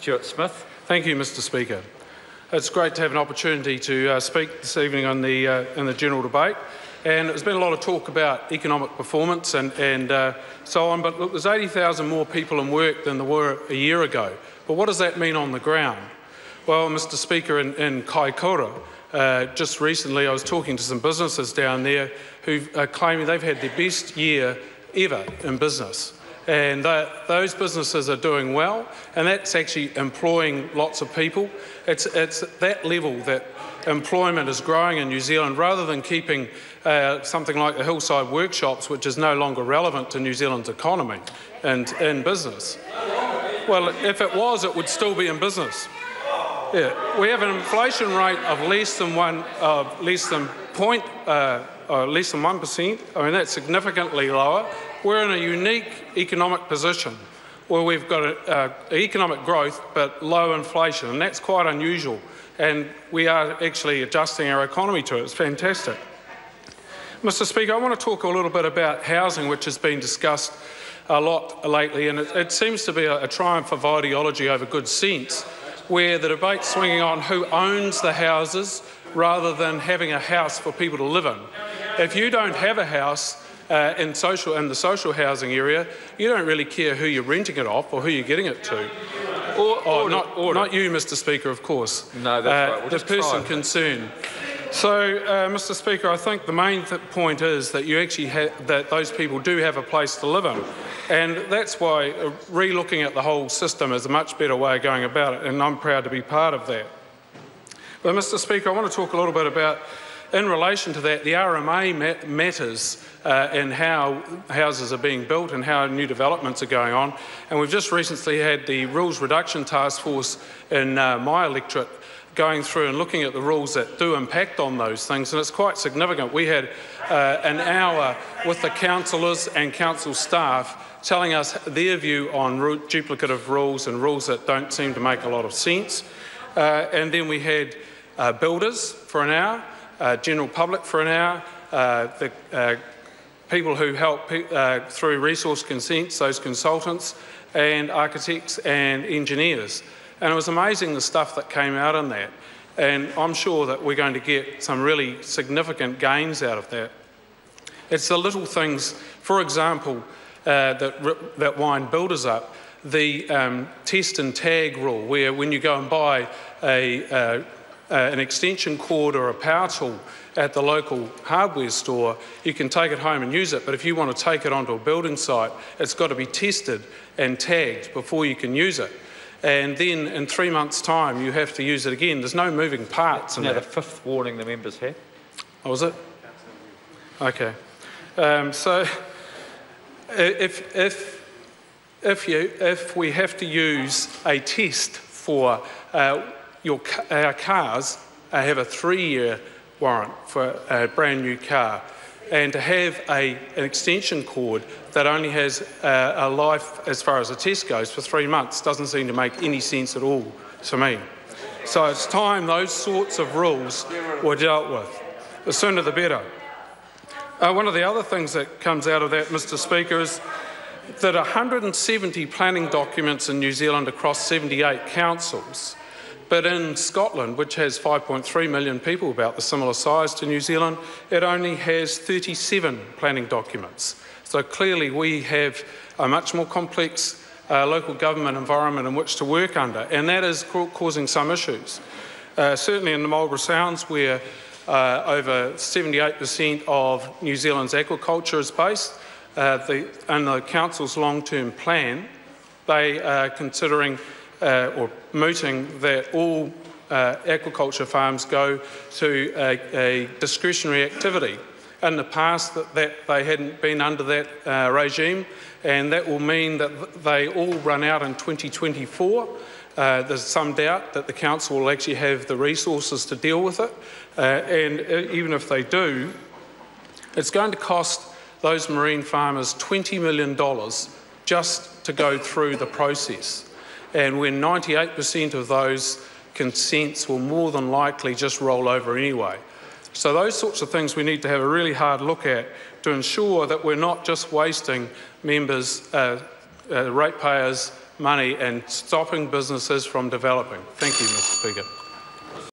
Stuart Smith. Thank you, Mr Speaker. It's great to have an opportunity to speak this evening on in the general debate. And there's been a lot of talk about economic performance and so on, but look, there's 80,000 more people in work than there were a year ago. But what does that mean on the ground? Well, Mr Speaker, in Kaikoura, just recently I was talking to some businesses down there who are claiming they've had their best year ever in business. And those businesses are doing well, and that's actually employing lots of people. It's that level that employment is growing in New Zealand, rather than keeping something like the hillside workshops, which is no longer relevant to New Zealand's economy and in business. Well, if it was, it would still be in business. Yeah, we have an inflation rate of less than 1%. I mean, that's significantly lower. We're in a unique economic position where we've got economic growth but low inflation, and that's quite unusual. And we are actually adjusting our economy to it. It's fantastic. Mr Speaker, I want to talk a little bit about housing, which has been discussed a lot lately, and it seems to be a triumph of ideology over good sense, where the debate's swinging on who owns the houses rather than having a house for people to live in. If you don't have a house in the social housing area, you don't really care who you're renting it off or who you're getting it to. Not you, Mr Speaker, of course. No, that's right. The person concerned. So, Mr Speaker, I think the main point is that you actually that those people do have a place to live in, and that's why re-looking at the whole system is a much better way of going about it, and I'm proud to be part of that. But, Mr Speaker, I want to talk a little bit about, in relation to that, the RMA matters in how houses are being built and how new developments are going on. And we've just recently had the Rules Reduction Task Force in my electorate going through and looking at the rules that do impact on those things, and it's quite significant. We had an hour with the councillors and council staff telling us their view on duplicative rules and rules that don't seem to make a lot of sense. And then we had builders for an hour, general public for an hour, the people who help through resource consents, those consultants, and architects and engineers. And it was amazing the stuff that came out in that. And I'm sure that we're going to get some really significant gains out of that. It's the little things, for example, that wind builders up. The test and tag rule, where when you go and buy an extension cord or a power tool at the local hardware store, you can take it home and use it, but if you want to take it onto a building site, it's got to be tested and tagged before you can use it. And then in 3 months' time, you have to use it again. There's no moving parts in that. Now, the fifth warning the members had. Oh, was it? Okay. So if we have to use a test for our cars, have a 3-year warrant for a brand new car, and to have an extension cord that only has a life, as far as the test goes, for 3 months doesn't seem to make any sense at all to me. So it's time those sorts of rules were dealt with. The sooner the better. One of the other things that comes out of that, Mr Speaker, is that 170 planning documents in New Zealand across 78 councils. But in Scotland, which has 5.3 million people, about the similar size to New Zealand, it only has 37 planning documents. So clearly we have a much more complex local government environment in which to work under, and that is causing some issues. Certainly in the Marlborough Sounds, where over 78% of New Zealand's aquaculture is based, in the council's long-term plan, they are considering or mooting that all aquaculture farms go to a discretionary activity. In the past, that they hadn't been under that regime, and that will mean that they all run out in 2024. There's some doubt that the council will actually have the resources to deal with it, and even if they do, it's going to cost those marine farmers $20 million just to go through the process. And when 98% of those consents will more than likely just roll over anyway. So those sorts of things we need to have a really hard look at to ensure that we're not just wasting members, ratepayers' money and stopping businesses from developing. Thank you, Mr. Speaker.